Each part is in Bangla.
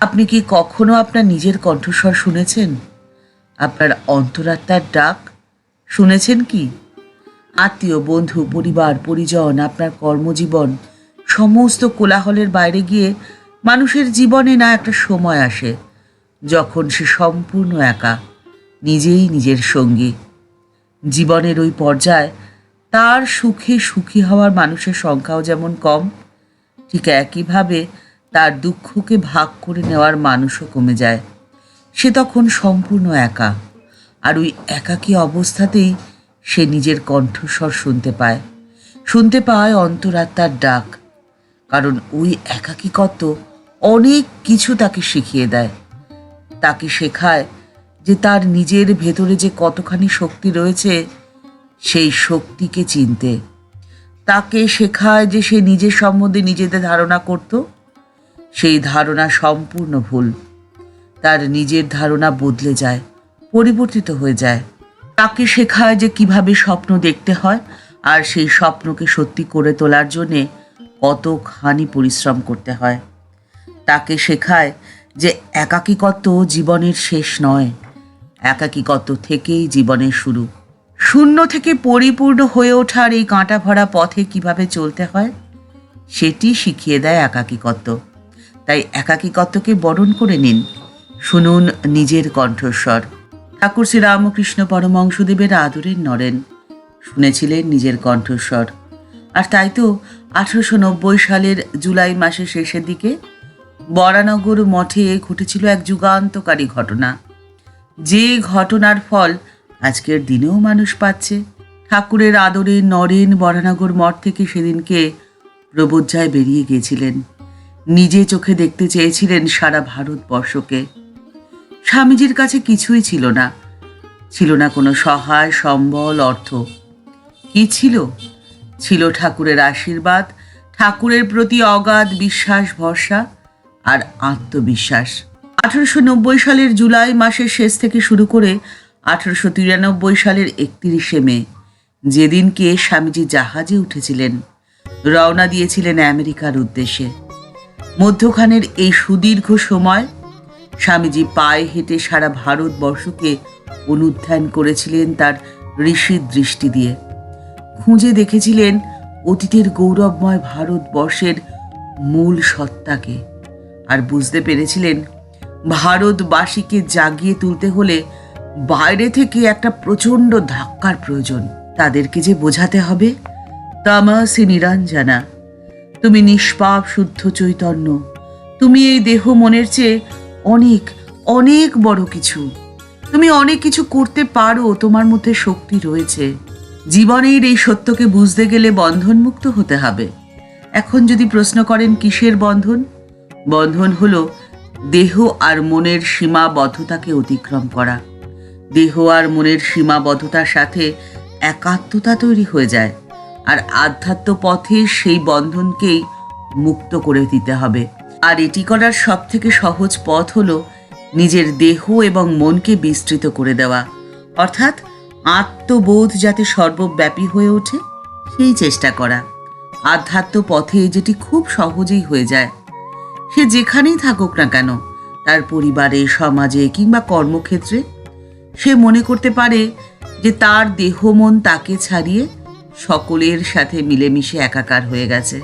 আপনি কি কখনো আপনার নিজের কণ্ঠস্বর শুনেছেন? আপনার অন্তরাত্মার ডাক শুনেছেন কি? আত্মীয়, বন্ধু, পরিবার, পরিজন, আপনার কর্মজীবন সমস্ত কোলাহলের বাইরে গিয়ে মানুষের জীবনে না একটা সময় আসে যখন সে সম্পূর্ণ একা, নিজেই নিজের সঙ্গী। জীবনের ওই পর্যায়ে তার সুখে সুখী হওয়ার মানুষের সংখ্যাও যেমন কম, ঠিক একইভাবে তার দুঃখকে ভাগ করে নেওয়ার মানুষও কমে যায়। সে তখন সম্পূর্ণ একা, আর ওই একাকী অবস্থাতেই সে নিজের কণ্ঠস্বর শুনতে পায় অন্তরাত্মার ডাক। কারণ ওই একাকিত্ব অনেক কিছু তাকে শিখিয়ে দেয়। তাকে শেখায় যে তার নিজের ভেতরে যে কতখানি শক্তি রয়েছে সেই শক্তিকে চিনতে। তাকে শেখায় যে সে নিজের সম্বন্ধে নিজেদের ধারণা করত, সেই ধারণা সম্পূর্ণ ভুল। তার নিজের ধারণা বদলে যায়, পরিবর্তিত হয়ে যায়। তাকে শেখায় যে কিভাবে স্বপ্ন দেখতে হয়, আর সেই স্বপ্নকে সত্যি করে তোলার জন্যে কতখানি পরিশ্রম করতে হয়। তাকে শেখায় যে একাকিত্ব জীবনের শেষ নয়, একাকিত্ব থেকেই জীবনের শুরু। শূন্য থেকে পরিপূর্ণ হয়ে ওঠার এই কাঁটা ভরা পথে কিভাবে চলতে হয় সেটি শিখিয়ে দেয় একাকিত্ব। তাই একাকিত্বকে বরণ করে নিন, শুনুন নিজের কণ্ঠস্বর। ঠাকুর শ্রীরামকৃষ্ণ পরমহংসদেবের আদরের নরেন শুনেছিলেন নিজের কণ্ঠস্বর। আর তাই তো 1890 সালের জুলাই মাসের শেষের দিকে বরানগর মঠে ঘটেছিল এক যুগান্তকারী ঘটনা, যে ঘটনার ফল আজকের দিনেও মানুষ পাচ্ছে। ঠাকুরের আদরে নরেন বরানগর মঠ থেকে সেদিনকে প্রবোজ্জায় বেরিয়ে গিয়েছিলেন। নিজে চোখে দেখতে চেয়েছিলেন সারা ভারতবর্ষকে। স্বামীজির কাছে কিছুই ছিল না, ছিল না কোনো সহায় সম্বল, অর্থ। কি ছিল? ছিল ঠাকুরের আশীর্বাদ, ঠাকুরের প্রতি অগাধ বিশ্বাস, ভরসা আর আত্মবিশ্বাস। 1890 সালের জুলাই মাসের শেষ থেকে শুরু করে 1893 সালের 31শে মে, যেদিনকে স্বামীজি জাহাজে উঠেছিলেন, রওনা দিয়েছিলেন আমেরিকার উদ্দেশ্যে। মধ্যখানের এই সুদীর্ঘ সময় স্বামীজি পায়ে হেঁটে সারা ভারতবর্ষকে অনুধ্যান করেছিলেন তার ঋষির দৃষ্টি দিয়ে। খুঁজে দেখেছিলেন অতীতের গৌরবময় ভারতবর্ষের মূল সত্তাকে, আর বুঝতে পেরেছিলেন ভারতবাসীকে জাগিয়ে তুলতে হলে বাইরে থেকে একটা প্রচণ্ড ধাক্কার প্রয়োজন। তাদেরকে যে বোঝাতে হবে, তামাসি নিরঞ্জনা, তুমি নিষ্পাপ শুদ্ধ চৈতন্য, তুমি এই দেহ মনের চেয়ে অনেক অনেক বড় কিছু। তুমি অনেক কিছু করতে পারো, তোমার মধ্যে শক্তি রয়েছে। জীবনের এই সত্যকে বুঝতে গেলে বন্ধনমুক্ত হতে হবে। এখন যদি প্রশ্ন করেন কিসের বন্ধন? বন্ধন হলো দেহ আর মনের সীমাবদ্ধতাকে অতিক্রম করা। দেহ আর মনের সীমাবদ্ধতার সাথে একাত্মতা তৈরি হয়ে যায়, আর আধ্যাত্ম পথে সেই বন্ধনকেই মুক্ত করে দিতে হবে। আর এটি করার সব থেকে সহজ পথ হলো নিজের দেহ এবং মনকে বিস্তৃত করে দেওয়া, অর্থাৎ আত্মবোধ যাতে সর্বব্যাপী হয়ে ওঠে সেই চেষ্টা করা। আধ্যাত্ম পথে যেটি খুব সহজেই হয়ে যায়। সে যেখানেই থাকুক না কেন, তার পরিবারে, সমাজে কিংবা কর্মক্ষেত্রে, সে মনে করতে পারে যে তার দেহ মন তাকে ছাড়িয়ে সকলের সাথে মিলেমিশে একাকার হয়ে গেছে।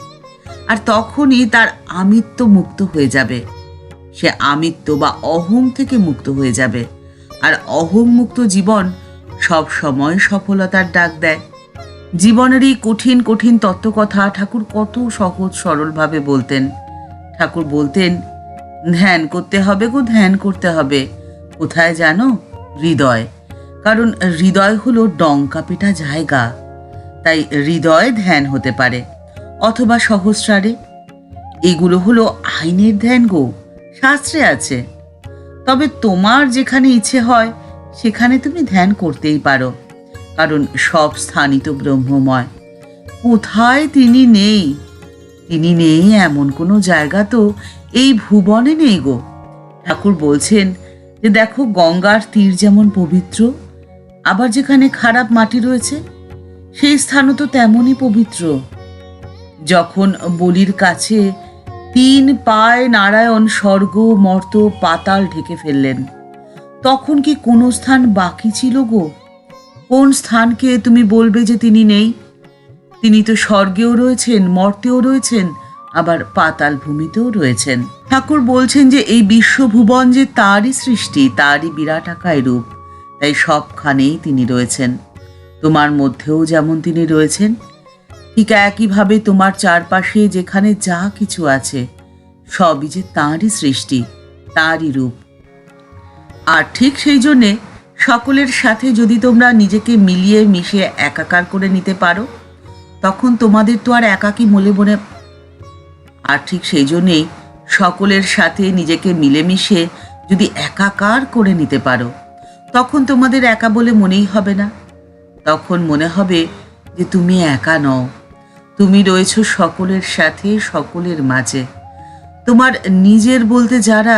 আর তখনই তার আমিত্ব মুক্ত হয়ে যাবে। সে আমিত্ব বা অহং থেকে মুক্ত হয়ে যাবে। আর অহং মুক্ত জীবন সব সময় সফলতার ডাক দেয়। জীবনের এই কঠিন কঠিন তত্ত্বকথা ঠাকুর কত সহজ সরলভাবে বলতেন। ঠাকুর বলতেন, ধ্যান করতে হবে গো, ধ্যান করতে হবে। কোথায় জানো? হৃদয়। কারণ হৃদয় হলো ডঙ্কা পেটা জায়গা। তাই হৃদয় ধ্যান হতে পারে, অথবা সহস্রারে। এগুলো হলো আইনের ধ্যান গো, শাস্ত্রে আছে। তবে তোমার যেখানে ইচ্ছে হয় সেখানে তুমি ধ্যান করতেই পারো, কারণ সব স্থানই তো ব্রহ্মময়। কোথায় তিনি নেই, তিনি নেই এমন কোনো জায়গা তো এই ভুবনে নেই গো। ঠাকুর বলছেন যে দেখো, গঙ্গার তীর যেমন পবিত্র, আবার যেখানে খারাপ মাটি রয়েছে সেই স্থানও তো তেমনই পবিত্র। যখন বলির কাছে তিন পায় নারায়ণ স্বর্গ মর্ত পাতাল ঢেকে ফেললেন। তখন কি কোনো স্থান বাকি ছিল গো? কোন স্থানকে তুমি বলবে যে তিনি নেই? তিনি তো স্বর্গেও রয়েছেন, মর্তেও রয়েছেন, আবার পাতাল ভূমিতেও রয়েছেন। ঠাকুর বলছেন যে এই বিশ্বভুবন যে তারই সৃষ্টি, তারই বিরাটাকায় রূপ, তাই সবখানেই তিনি রয়েছেন। তোমার মধ্যেও যেমন তিনি রয়েছেন, ঠিক একইভাবে তোমার চারপাশে যেখানে যা কিছু আছে সবই যে তাঁরই সৃষ্টি, তাঁরই রূপ। আর ঠিক সেই জন্যে সকলের সাথে যদি তোমরা নিজেকে মিলিয়ে মিশিয়ে একাকার করে নিতে পারো, তখন তোমাদের তো আর একাকী মনে আর ঠিক সেই জন্যেই সকলের সাথে নিজেকে মিলেমিশে যদি একাকার করে নিতে পারো, তখন তোমাদের একা বলে মনেই হবে না। তখন মনে হবে যে তুমি একা নও, তুমি রয়েছো সকলের সাথে, সকলের মাঝে। তোমার নিজের বলতে যারা,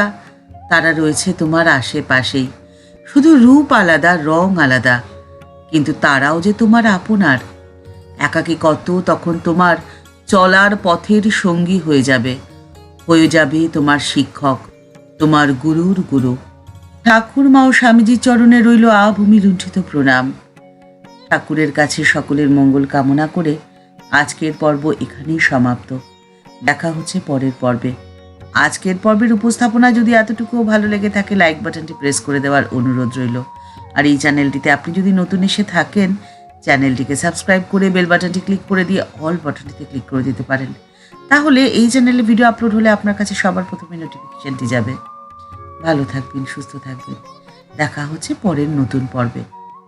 তারা রয়েছে তোমার আশেপাশেই, শুধু রূপ আলাদা, রং আলাদা, কিন্তু তারাও যে তোমার আপনার। একাকিত্ব তখন তোমার চলার পথের সঙ্গী হয়ে যাবে তোমার শিক্ষক, তোমার গুরুর গুরু। ঠাকুরমা ও স্বামীজির চরণে রইল আভূমি লুণ্ঠিত প্রণাম। ঠাকুরের কাছে সকলের মঙ্গল কামনা করে আজকের পর্ব এখানেই সমাপ্ত। দেখা হচ্ছে পরের পর্বে। আজকের পর্বের উপস্থাপনা যদি এতটুকুও ভালো লেগে থাকে, লাইক বাটনটি প্রেস করে দেওয়ার অনুরোধ রইল। আর এই চ্যানেলটিতে আপনি যদি নতুন এসে থাকেন, চ্যানেলটিকে সাবস্ক্রাইব করে বেল বাটনটি ক্লিক করে দিয়ে অল বাটনটিতে ক্লিক করে দিতে পারেন। তাহলে এই চ্যানেলে ভিডিও আপলোড হলে আপনার কাছে সবার প্রথমে নোটিফিকেশনটি যাবে। ভালো থাকবেন, সুস্থ থাকবেন। দেখা হচ্ছে পরের নতুন পর্বে।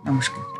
নমস্কার।